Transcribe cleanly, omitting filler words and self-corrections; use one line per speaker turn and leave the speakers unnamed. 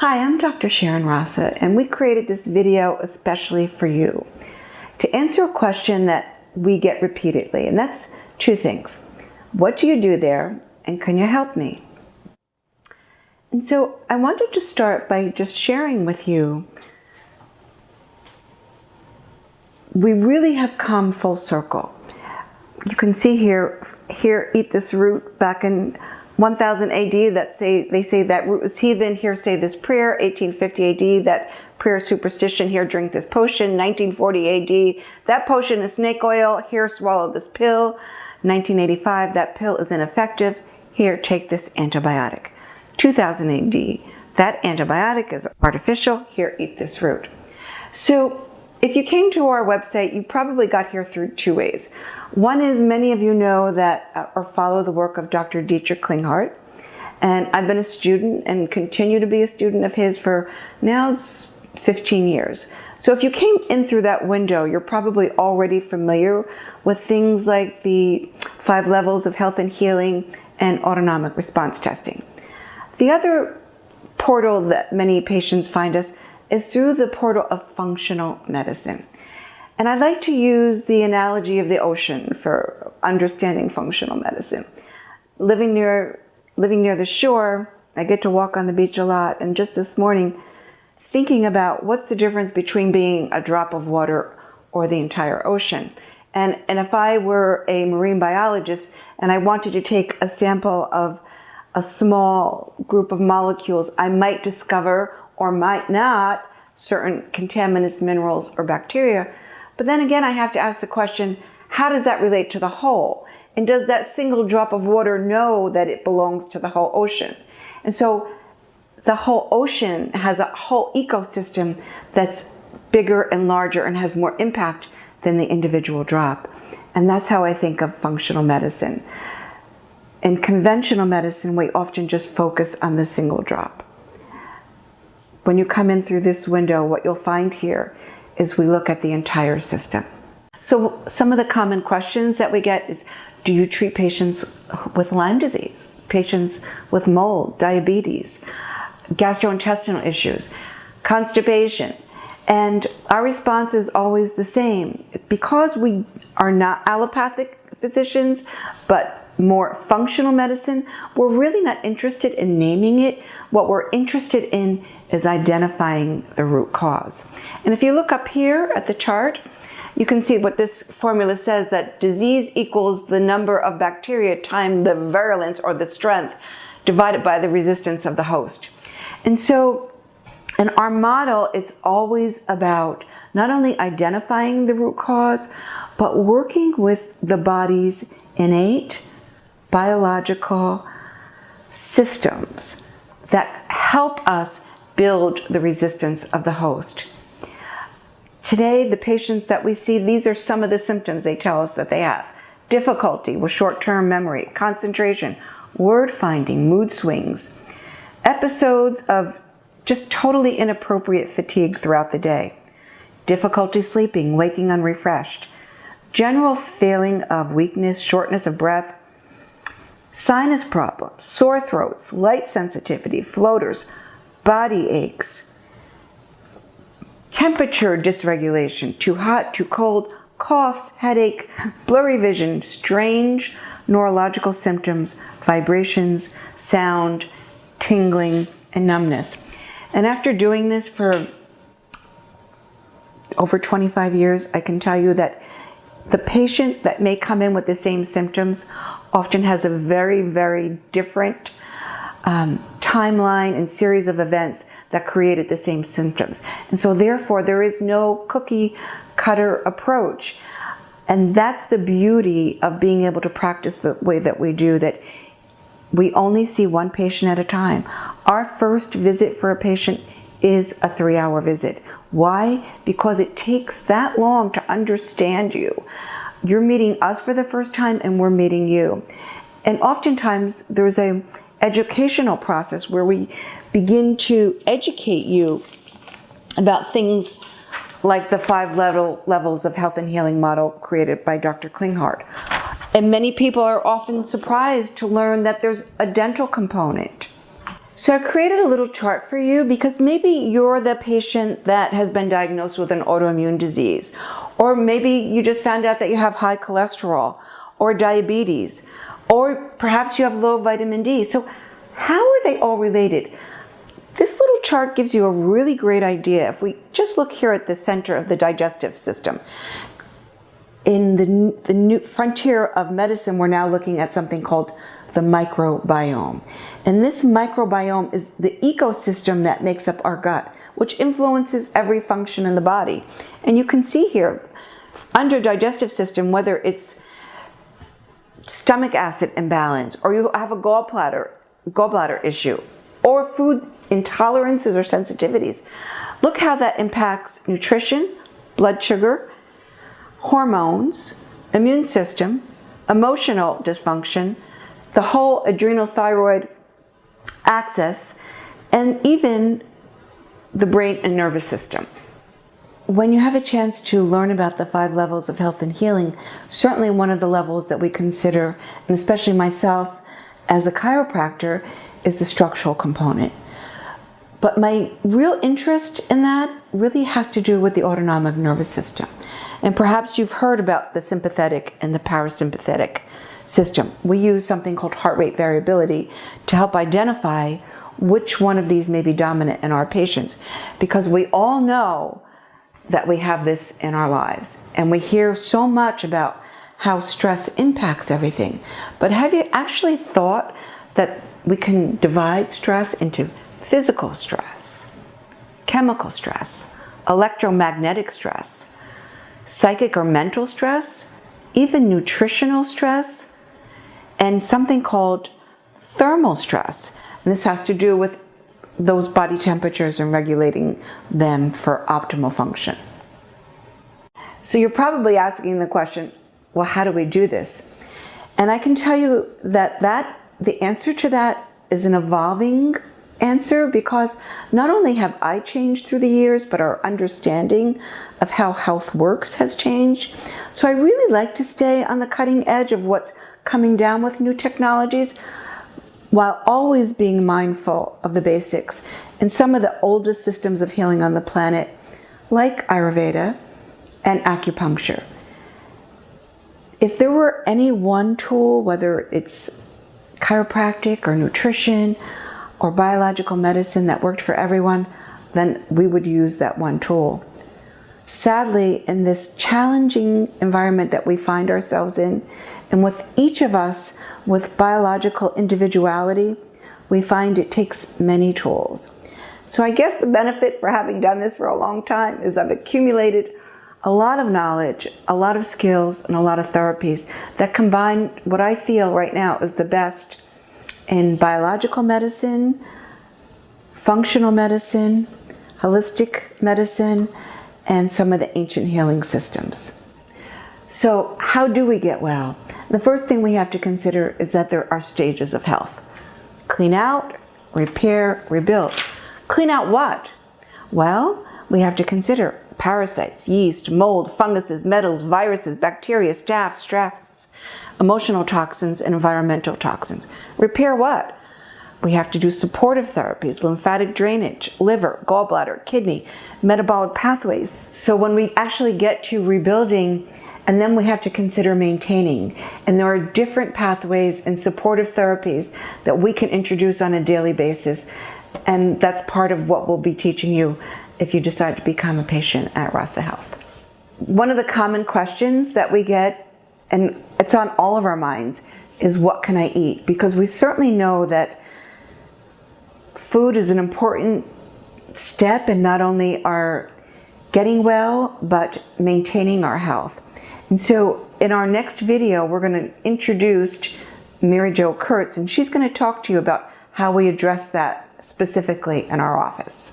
Hi, I'm Dr. Sharon raSa, and we created this video especially for you to answer a question that we get repeatedly, and that's two things. What do you do there, and can you help me? And so I wanted to start by just sharing with you, we really have come full circle. You can see here, eat this root back in 1000 AD, they say that root was heathen. Here say this prayer, 1850 AD, that prayer superstition. Here drink this potion, 1940 AD, that potion is snake oil. Here swallow this pill, 1985, that pill is ineffective. Here take this antibiotic, 2000 AD, that antibiotic is artificial. Here eat this root. So if you came to our website, you probably got here through two ways. One is many of you know that or follow the work of Dr. Dietrich Klinghardt, and I've been a student and continue to be a student of his for now 15 years. So if you came in through that window, you're probably already familiar with things like the 5 levels of health and healing and autonomic response testing. The other portal that many patients find us is through the portal of functional medicine. And I like to use the analogy of the ocean for understanding functional medicine. Living near the shore, I get to walk on the beach a lot, and just this morning, thinking about what's the difference between being a drop of water or the entire ocean. And if I were a marine biologist and I wanted to take a sample of a small group of molecules, I might discover or might not certain contaminants, minerals, or bacteria. But then again, I have to ask the question, how does that relate to the whole? And does that single drop of water know that it belongs to the whole ocean? And so the whole ocean has a whole ecosystem that's bigger and larger and has more impact than the individual drop. And that's how I think of functional medicine. In conventional medicine, we often just focus on the single drop. When you come in through this window, what you'll find here is we look at the entire system. So some of the common questions that we get is, do you treat patients with Lyme disease, patients with mold, diabetes, gastrointestinal issues, constipation? And our response is always the same. Because we are not allopathic physicians, but more functional medicine, we're really not interested in naming it. What we're interested in is identifying the root cause. And if you look up here at the chart, you can see what this formula says, that disease equals the number of bacteria times the virulence or the strength divided by the resistance of the host. And so in our model, it's always about not only identifying the root cause, but working with the body's innate biological systems that help us build the resistance of the host. Today, the patients that we see, these are some of the symptoms they tell us that they have. Difficulty with short-term memory, concentration, word finding, mood swings, episodes of just totally inappropriate fatigue throughout the day, difficulty sleeping, waking unrefreshed, general feeling of weakness, shortness of breath, sinus problems, sore throats, light sensitivity, floaters, body aches, temperature dysregulation, too hot, too cold, coughs, headache, blurry vision, strange neurological symptoms, vibrations, sound, tingling, and numbness. And after doing this for over 25 years, I can tell you that the patient that may come in with the same symptoms often has a very, very different timeline and series of events that created the same symptoms. And so therefore, there is no cookie cutter approach. And that's the beauty of being able to practice the way that we do, that we only see one patient at a time. Our first visit for a patient is a 3-hour visit. Why? Because it takes that long to understand you. You're meeting us for the first time and we're meeting you. And oftentimes there's an educational process where we begin to educate you about things like the 5 levels of health and healing model created by Dr. Klinghardt. And many people are often surprised to learn that there's a dental component. So I created a little chart for you because maybe you're the patient that has been diagnosed with an autoimmune disease, or maybe you just found out that you have high cholesterol or diabetes, or perhaps you have low vitamin D. So how are they all related? This little chart gives you a really great idea. If we just look here at the center of the digestive system, in the new frontier of medicine, we're now looking at something called the microbiome. And this microbiome is the ecosystem that makes up our gut, which influences every function in the body. And you can see here, under digestive system, whether it's stomach acid imbalance, or you have a gallbladder issue, or food intolerances or sensitivities, look how that impacts nutrition, blood sugar, hormones, immune system, emotional dysfunction, the whole adrenal thyroid axis, and even the brain and nervous system. When you have a chance to learn about the 5 levels of health and healing, certainly one of the levels that we consider, and especially myself as a chiropractor, is the structural component. But my real interest in that really has to do with the autonomic nervous system. And perhaps you've heard about the sympathetic and the parasympathetic system. We use something called heart rate variability to help identify which one of these may be dominant in our patients, because we all know that we have this in our lives. And we hear so much about how stress impacts everything. But have you actually thought that we can divide stress into physical stress, chemical stress, electromagnetic stress, psychic or mental stress, even nutritional stress, and something called thermal stress? And this has to do with those body temperatures and regulating them for optimal function. So you're probably asking the question, well, how do we do this? And I can tell you that the answer to that is an evolving answer, because not only have I changed through the years, but our understanding of how health works has changed. So I really like to stay on the cutting edge of what's coming down with new technologies, while always being mindful of the basics and some of the oldest systems of healing on the planet, like Ayurveda and acupuncture. If there were any one tool, whether it's chiropractic or nutrition or biological medicine, that worked for everyone, then we would use that one tool. Sadly, in this challenging environment that we find ourselves in, and with each of us with biological individuality, we find it takes many tools. So I guess the benefit for having done this for a long time is I've accumulated a lot of knowledge, a lot of skills, and a lot of therapies that combine what I feel right now is the best in biological medicine, functional medicine, holistic medicine, and some of the ancient healing systems. So how do we get well? The first thing we have to consider is that there are stages of health. Clean out, repair, rebuild. Clean out what? Well, we have to consider parasites, yeast, mold, funguses, metals, viruses, bacteria, staph, stress, emotional toxins, and environmental toxins. Repair what? We have to do supportive therapies, lymphatic drainage, liver, gallbladder, kidney, metabolic pathways. So when we actually get to rebuilding, and then we have to consider maintaining. And there are different pathways and supportive therapies that we can introduce on a daily basis. And that's part of what we'll be teaching you if you decide to become a patient at raSa Health. One of the common questions that we get, and it's on all of our minds, is what can I eat? Because we certainly know that food is an important step in not only our getting well, but maintaining our health. And so in our next video, we're going to introduce Mary Jo Kurtz, and she's going to talk to you about how we address that specifically in our office.